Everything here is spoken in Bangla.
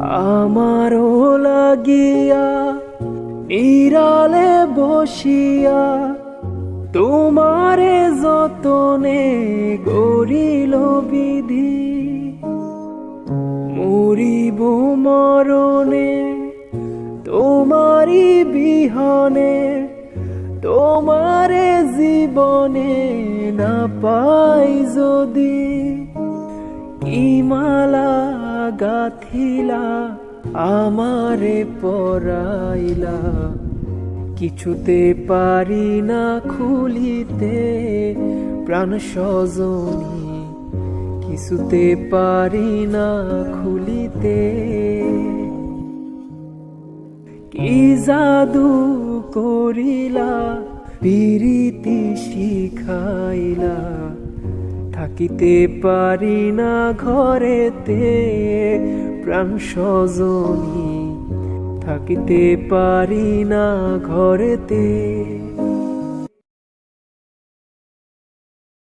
আমারও লাগিয়া নিরালে বসিয়া তোমারে যতনে গরিল বিধি। মরিব মরণে তোমারি বিহনে, তোমারে জীবনে না পাই যদি। কি মালা গাথিলা আমারে পরাইলা, কিছুতে পারি না খুলিতে প্রাণ সজনী, কিছুতে পারি না খুলিতে। কি জাদু করিলা প্রীতি শিখাইলা, থাকিতে পারি না ঘরেতে প্রাণ সজনী, থাকিতে পারি না ঘরেতে।